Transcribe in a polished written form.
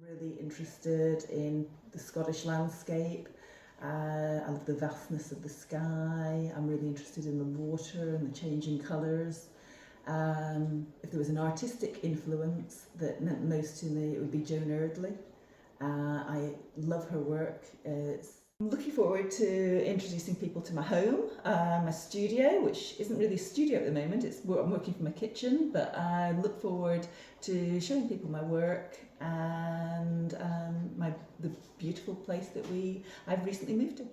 Really interested in the Scottish landscape. I love the vastness of the sky. I'm really interested in the water and the changing colours. If there was an artistic influence that meant most to me, it would be Joan Erdley. I love her work. I'm looking forward to introducing people to my home, my studio, which isn't really a studio at the moment. I'm working from a kitchen, but I look forward to showing people my work and the beautiful place that I've recently moved to.